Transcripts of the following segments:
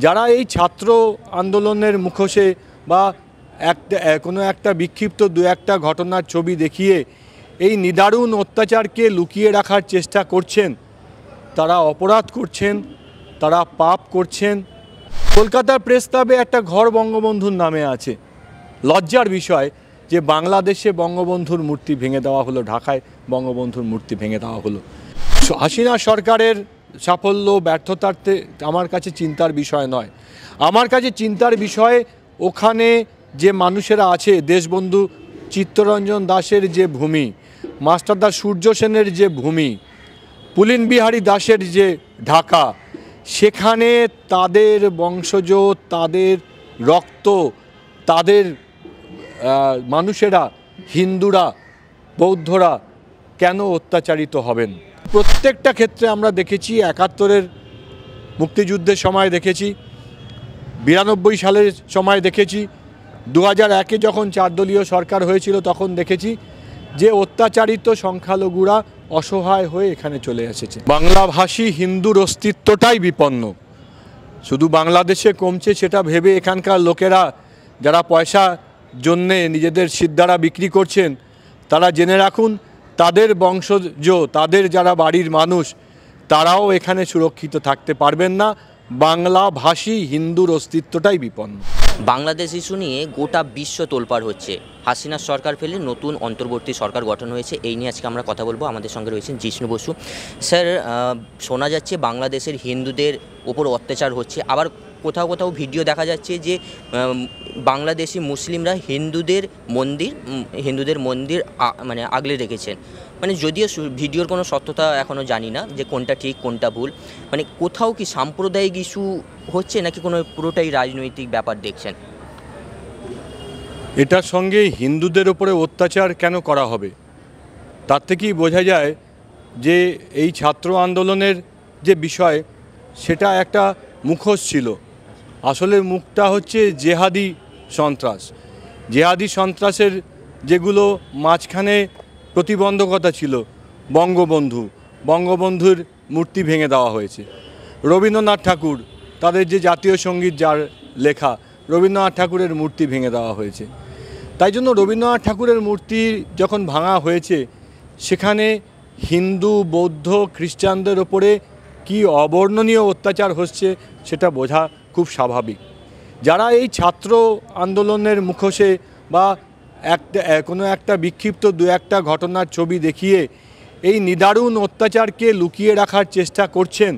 যারা এই ছাত্র আন্দোলনের মুখোশে বা কোনো একটা বিক্ষিপ্ত দু একটা ঘটনার ছবি দেখিয়ে এই নিদারুণ অত্যাচারকে লুকিয়ে রাখার চেষ্টা করছেন, তারা অপরাধ করছেন, তারা পাপ করছেন। কলকাতার প্রেস ক্লাবে একটা ঘর বঙ্গবন্ধুর নামে আছে। লজ্জার বিষয় যে বাংলাদেশে বঙ্গবন্ধুর মূর্তি ভেঙে দেওয়া হলো, ঢাকায় বঙ্গবন্ধুর মূর্তি ভেঙে দেওয়া হলো। হাসিনা সরকারের সাফল্য ব্যর্থতাতে আমার কাছে চিন্তার বিষয় নয়। আমার কাছে চিন্তার বিষয় ওখানে যে মানুষেরা আছে, দেশবন্ধু চিত্তরঞ্জন দাসের যে ভূমি, মাস্টারদা সূর্য সেনের যে ভূমি, পুলিন বিহারী দাসের যে ঢাকা, সেখানে তাদের বংশজ, তাদের রক্ত, তাদের মানুষেরা, হিন্দুরা, বৌদ্ধরা কেন অত্যাচারিত হবেন? প্রত্যেকটা ক্ষেত্রে আমরা দেখেছি। ৭১-এর মুক্তিযুদ্ধের সময় দেখেছি, ৯২ সালের সময় দেখেছি, ২০০১-এ যখন ৪ দলীয় সরকার হয়েছিল তখন দেখেছি যে অত্যাচারিত সংখ্যালঘুরা অসহায় হয়ে এখানে চলে এসেছে। বাংলাভাষী হিন্দুর অস্তিত্বটাই বিপন্ন। শুধু বাংলাদেশে কমছে সেটা ভেবে এখানকার লোকেরা যারা পয়সা জন্যে নিজেদের সিদ্ধারা বিক্রি করছেন, তারা জেনে রাখুন তাদের বংশজ, তাদের যারা বাড়ির মানুষ, তারাও এখানে সুরক্ষিত থাকতে পারবেন না। বাংলাভাষী হিন্দুর অস্তিত্বটাই বিপন্ন। বাংলাদেশ ইস্যু নিয়ে গোটা বিশ্ব তোলপাড় হচ্ছে। হাসিনার সরকার ফেলে নতুন অন্তর্বর্তী সরকার গঠন হয়েছে, এই নিয়ে আজকে আমরা কথা বলবো। আমাদের সঙ্গে রয়েছেন জিষ্ণু বসু। স্যার, শোনা যাচ্ছে বাংলাদেশের হিন্দুদের ওপর অত্যাচার হচ্ছে, আবার কোথাও কোথাও ভিডিও দেখা যাচ্ছে যে বাংলাদেশি মুসলিমরা হিন্দুদের মন্দির মানে আগলে রেখেছেন। মানে যদিও ভিডিওর কোনো সত্যতা এখনও জানি না যে কোনটা ঠিক কোনটা ভুল। মানে কোথাও কি সাম্প্রদায়িক ইস্যু হচ্ছে নাকি কোনো পুরোটাই রাজনৈতিক ব্যাপার দেখছেন? এটার সঙ্গে হিন্দুদের ওপরে অত্যাচার কেন করা হবে তার থেকেই বোঝা যায় যে এই ছাত্র আন্দোলনের যে বিষয় সেটা একটা মুখোশ ছিল। আসলে মুখটা হচ্ছে জেহাদি সন্ত্রাস। জেহাদি সন্ত্রাসের যেগুলো মাঝখানে প্রতিবন্ধকতা ছিল, বঙ্গবন্ধুর মূর্তি ভেঙে দেওয়া হয়েছে। রবীন্দ্রনাথ ঠাকুর, তাদের যে জাতীয় সঙ্গীত যার লেখা, রবীন্দ্রনাথ ঠাকুরের মূর্তি ভেঙে দেওয়া হয়েছে। তাই জন্য রবীন্দ্রনাথ ঠাকুরের মূর্তি যখন ভাঙা হয়েছে, সেখানে হিন্দু, বৌদ্ধ, খ্রিস্টানদের ওপরে কি অবর্ণনীয় অত্যাচার হচ্ছে সেটা বোঝা খুব স্বাভাবিক। যারা এই ছাত্র আন্দোলনের মুখোশে বা কোনো একটা বিক্ষিপ্ত দু একটা ঘটনার ছবি দেখিয়ে এই নিদারুণ অত্যাচারকে লুকিয়ে রাখার চেষ্টা করছেন,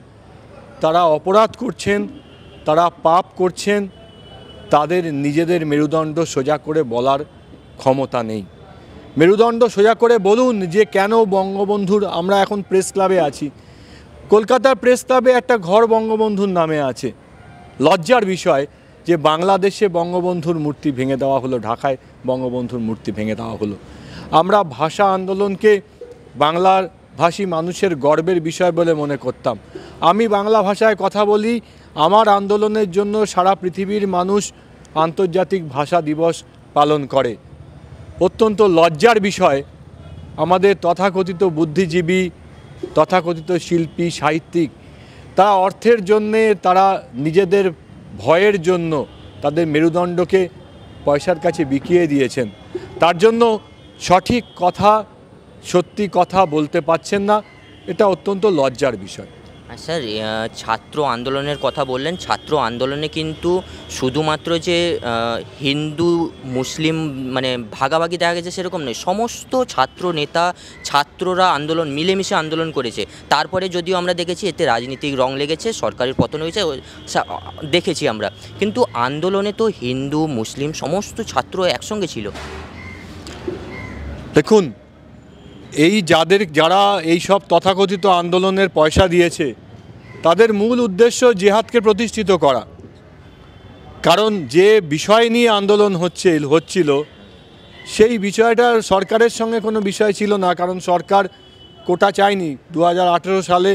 তারা অপরাধ করছেন, তারা পাপ করছেন। তাদের নিজেদের মেরুদণ্ড সোজা করে বলার ক্ষমতা নেই। মেরুদণ্ড সোজা করে বলুন যে কেন বঙ্গবন্ধুর, আমরা এখন প্রেস ক্লাবে আছি, কলকাতার প্রেস ক্লাবে একটা ঘর বঙ্গবন্ধুর নামে আছে। লজ্জার বিষয় যে বাংলাদেশে বঙ্গবন্ধুর মূর্তি ভেঙে দেওয়া হলো, ঢাকায় বঙ্গবন্ধুর মূর্তি ভেঙে দেওয়া হলো। আমরা ভাষা আন্দোলনকে বাংলার ভাষী মানুষের গর্বের বিষয় বলে মনে করতাম। আমি বাংলা ভাষায় কথা বলি, আমার আন্দোলনের জন্য সারা পৃথিবীর মানুষ আন্তর্জাতিক ভাষা দিবস পালন করে। অত্যন্ত লজ্জার বিষয় আমাদের তথাকথিত বুদ্ধিজীবী, তথাকথিত শিল্পী, সাহিত্যিক, তারা অর্থের জন্যে, তারা নিজেদের ভয়ের জন্য তাদের মেরুদণ্ডকে পয়সার কাছে বিকিয়ে দিয়েছেন। তার জন্য সঠিক কথা, সত্যি কথা বলতে পারছেন না। এটা অত্যন্ত লজ্জার বিষয়। স্যার, ছাত্র আন্দোলনের কথা বললেন। ছাত্র আন্দোলনে কিন্তু শুধুমাত্র যে হিন্দু মুসলিম মানে ভাগাভাগি দেখা গেছে সেরকম নয়। সমস্ত ছাত্র নেতা, ছাত্ররা আন্দোলন মিলেমিশে আন্দোলন করেছে। তারপরে যদিও আমরা দেখেছি এতে রাজনীতিক রং লেগেছে, সরকারের পতন হয়েছে, দেখেছি আমরা, কিন্তু আন্দোলনে তো হিন্দু মুসলিম সমস্ত ছাত্র একসঙ্গে ছিল। দেখুন, যারা এই সব তথাকথিত আন্দোলনের পয়সা দিয়েছে, তাদের মূল উদ্দেশ্য জিহাদকে প্রতিষ্ঠিত করা। কারণ যে বিষয় নিয়ে আন্দোলন হচ্ছিল সেই বিষয়টা সরকারের সঙ্গে কোনো বিষয় ছিল না। কারণ সরকার কোটা চায়নি। 2018 সালে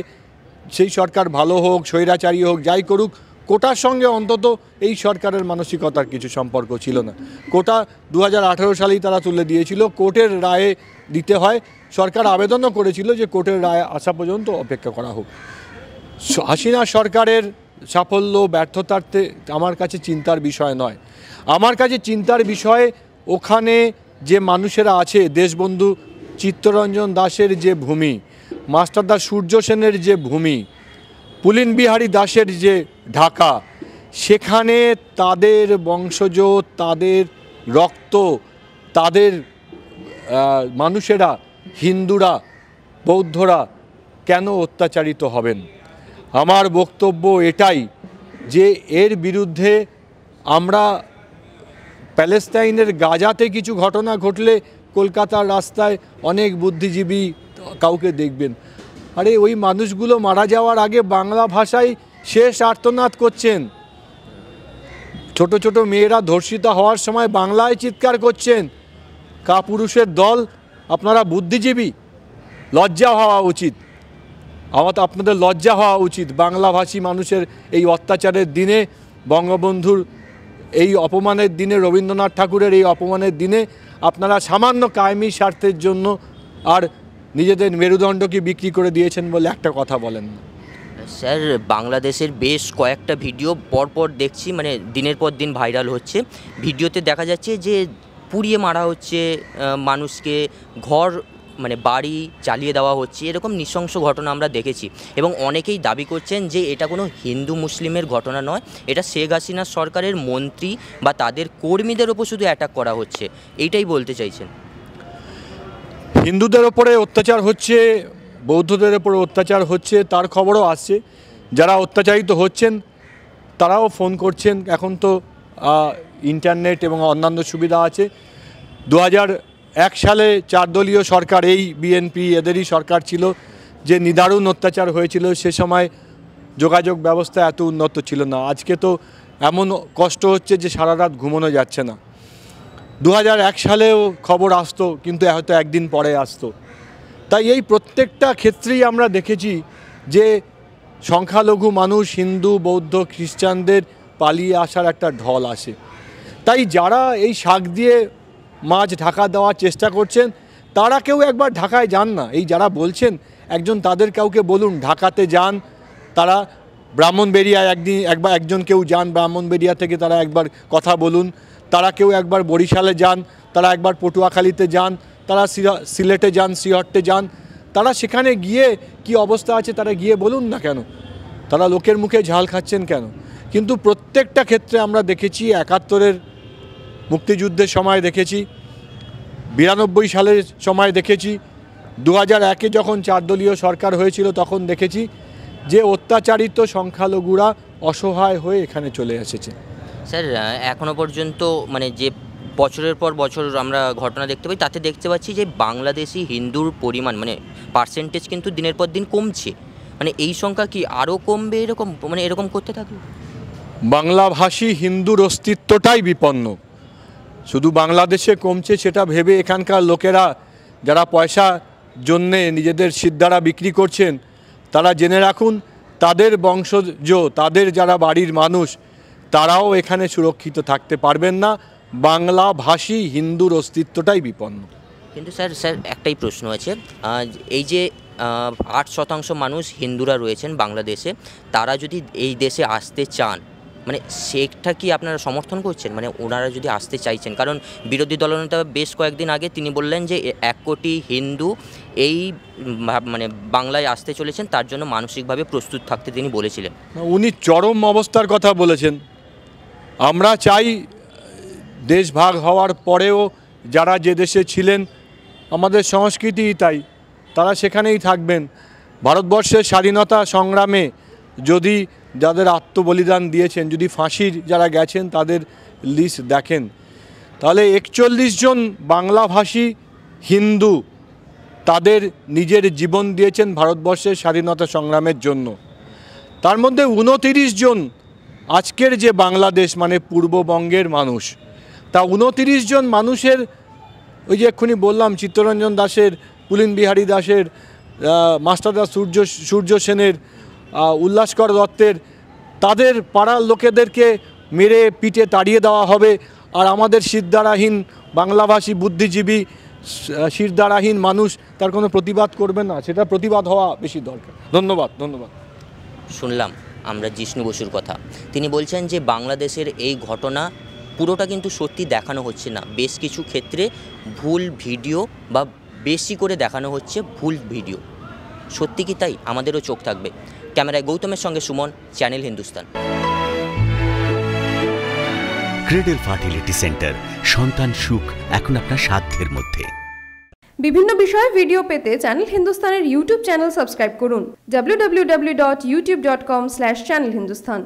সেই সরকার ভালো হোক, স্বৈরাচারী হোক, যাই করুক, কোটার সঙ্গে অন্তত এই সরকারের মানসিকতার কিছু সম্পর্ক ছিল না। কোটা 2018 সালেই তারা তুলে দিয়েছিল। কোর্টের রায়ে দিতে হয়। সরকার আবেদনও করেছিল যে কোর্টের রায় আসা পর্যন্ত অপেক্ষা করা হোক। হাসিনা সরকারের সাফল্য ব্যর্থতাতে আমার কাছে চিন্তার বিষয় নয়। আমার কাছে চিন্তার বিষয় ওখানে যে মানুষেরা আছে, দেশবন্ধু চিত্তরঞ্জন দাসের যে ভূমি, মাস্টারদা সূর্য সেনের যে ভূমি, পুলিন বিহারী দাসের যে ঢাকা, সেখানে তাদের বংশজ, তাদের রক্ত, তাদের মানুষেরা, হিন্দুরা, বৌদ্ধরা কেন অত্যাচারিত হবেন? আমার বক্তব্য এটাই যে এর বিরুদ্ধে আমরা প্যালেস্তাইনের গাজাতে কিছু ঘটনা ঘটলে কলকাতার রাস্তায় অনেক বুদ্ধিজীবী কাউকে দেখবেন, আরে ওই মানুষগুলো মারা যাওয়ার আগে বাংলা ভাষায় শেষ আর্তনাদ করছেন। ছোট ছোট মেয়েরা ধর্ষিত হওয়ার সময় বাংলায় চিৎকার করছেন। কাপুরুষের দল, আপনারা বুদ্ধিজীবী, লজ্জা হওয়া উচিত। আপনাদের লজ্জা হওয়া উচিত। বাংলাভাষী মানুষের এই অত্যাচারের দিনে, বঙ্গবন্ধুর এই অপমানের দিনে, রবীন্দ্রনাথ ঠাকুরের এই অপমানের দিনে আপনারা সামান্য কায়েমি স্বার্থের জন্য আর নিজেদের মেরুদণ্ডকে বিক্রি করে দিয়েছেন বলে একটা কথা বলেন না। স্যার, বাংলাদেশের বেশ কয়েকটা ভিডিও পরপর দেখছি, মানে দিনের পর দিন ভাইরাল হচ্ছে। ভিডিওতে দেখা যাচ্ছে যে পুড়িয়ে মারা হচ্ছে মানুষকে, ঘর মানে বাড়ি জ্বালিয়ে দেওয়া হচ্ছে, এরকম নৃশংস ঘটনা আমরা দেখেছি। এবং অনেকেই দাবি করছেন যে এটা কোনো হিন্দু মুসলিমের ঘটনা নয়, এটা শেখ হাসিনা সরকারের মন্ত্রী বা তাদের কর্মীদের ওপর শুধু অ্যাটাক করা হচ্ছে, এইটাই বলতে চাইছেন। হিন্দুদের ওপরে অত্যাচার হচ্ছে, বৌদ্ধদের ওপরে অত্যাচার হচ্ছে, তার খবরও আসছে। যারা অত্যাচারিত হচ্ছেন তারাও ফোন করছেন। এখন তো ইন্টারনেট এবং অন্যান্য সুবিধা আছে। 2001 সালে 4 দলীয় সরকার, এই বিএনপি এদেরই সরকার ছিল, যে নিদারুণ অত্যাচার হয়েছিল। সে সময় যোগাযোগ ব্যবস্থা এত উন্নত ছিল না। আজকে তো এমন কষ্ট হচ্ছে যে সারা রাত ঘুমানো যাচ্ছে না। 2001 সালেও খবর আসতো, কিন্তু হয়তো একদিন পরে আসতো। তাই এই প্রত্যেকটা ক্ষেত্রেই আমরা দেখেছি যে সংখ্যালঘু মানুষ, হিন্দু, বৌদ্ধ, খ্রিস্টানদের পালিয়ে আসার একটা ঢল আসে। তাই যারা এই শাক দিয়ে মাছ ঢাকা দেওয়ার চেষ্টা করছেন, তারা কেউ একবার ঢাকায় যান না। এই যারা বলছেন, একজন তাদের কাউকে বলুন ঢাকাতে যান। তারা ব্রাহ্মণবেড়িয়ায় একজন কেউ যান, ব্রাহ্মণবেড়িয়া থেকে তারা একবার কথা বলুন। তারা কেউ একবার বরিশালে যান, তারা একবার পটুয়াখালীতে যান, তারা সিলেটে যান, সিহট্টে যান। তারা সেখানে গিয়ে কি অবস্থা আছে তারা গিয়ে বলুন না কেন? তারা লোকের মুখে ঝাল খাচ্ছেন কেন? কিন্তু প্রত্যেকটা ক্ষেত্রে আমরা দেখেছি, 71-এর মুক্তিযুদ্ধের সময় দেখেছি, 92 সালের সময় দেখেছি, 2001-এ যখন 4 দলীয় সরকার হয়েছিল তখন দেখেছি যে অত্যাচারিত সংখ্যালঘুরা অসহায় হয়ে এখানে চলে এসেছে। স্যার, এখনও পর্যন্ত মানে যে বছরের পর বছর আমরা ঘটনা দেখতে পাই, তাতে দেখতে পাচ্ছি যে বাংলাদেশি হিন্দুর পরিমাণ মানে পার্সেন্টেজ কিন্তু দিনের পর দিন কমছে। মানে এই সংখ্যা কি আরও কমবে এরকম, মানে এরকম করতে থাকবে? বাংলাভাষী হিন্দুর অস্তিত্বটাই বিপন্ন। শুধু বাংলাদেশে কমছে সেটা ভেবে এখানকার লোকেরা, যারা পয়সার জন্যে নিজেদের সিদ্ধারা বিক্রি করছেন, তারা জেনে রাখুন তাদের বংশজ, তাদের যারা বাড়ির মানুষ, তারাও এখানে সুরক্ষিত থাকতে পারবেন না। বাংলাভাষী হিন্দুর অস্তিত্বটাই বিপন্ন। কিন্তু স্যার একটাই প্রশ্ন আছে, এই যে 8% মানুষ হিন্দুরা রয়েছেন বাংলাদেশে, তারা যদি এই দেশে আসতে চান, মানে সেটা কি আপনারা সমর্থন করছেন? মানে ওনারা যদি আসতে চাইছেন, কারণ বিরোধী দলনেতা বেশ কয়েকদিন আগে তিনি বললেন যে 1 কোটি হিন্দু এই মানে বাংলায় আসতে চলেছেন, তার জন্য মানসিকভাবে প্রস্তুত থাকতে তিনি বলেছিলেন। উনি চরম অবস্থার কথা বলেছেন। আমরা চাই দেশ ভাগ হওয়ার পরেও যারা যে দেশে ছিলেন, আমাদের সংস্কৃতি তাই, তারা সেখানেই থাকবেন। ভারতবর্ষের স্বাধীনতা সংগ্রামে যদি যাদের আত্মবলিদান দিয়েছেন, যদি ফাঁসির যারা গেছেন তাদের লিস্ট দেখেন, তাহলে 41 জন বাংলাভাষী হিন্দু তাদের নিজের জীবন দিয়েছেন ভারতবর্ষের স্বাধীনতা সংগ্রামের জন্য। তার মধ্যে 29 জন আজকের যে বাংলাদেশ মানে পূর্ববঙ্গের মানুষ। তা 29 জন মানুষের, ওই যে এক্ষুনি বললাম চিত্তরঞ্জন দাসের, পুলিন বিহারী দাসের, মাস্টারদা সূর্য সেনের, উল্লাসকর দত্তের, তাদের পাড়ার লোকেদেরকে মেরে পিটে তাড়িয়ে দেওয়া হবে, আর আমাদের শিরদাঁড়াহীন বাংলাভাষী বুদ্ধিজীবী, শিরদাঁড়াহীন মানুষ তার কোনো প্রতিবাদ করবে না? সেটা প্রতিবাদ হওয়া বেশি দরকার। ধন্যবাদ। শুনলাম আমরা জিষ্ণু বসুর কথা। তিনি বলছেন যে বাংলাদেশের এই ঘটনা পুরোটা কিন্তু সত্যি দেখানো হচ্ছে না, বেশ কিছু ক্ষেত্রে ভুল ভিডিও বা বেশি করে দেখানো হচ্ছে ভুল ভিডিও। সত্যি কি তাই? আমাদেরও চোখ থাকবে। ক্যামেরায় গৌতমের সঙ্গে Suman, channel Hindustan. Cradle fertility centre, সন্তান সুখ এখন আপনার সাধ্যের মধ্যে। বিভিন্ন বিষয়ে ভিডিও পেতে চ্যানেল হিন্দুস্তানের ইউটিউব চ্যানেল সাবস্ক্রাইব করুন www.youtube.com/channelhindustan।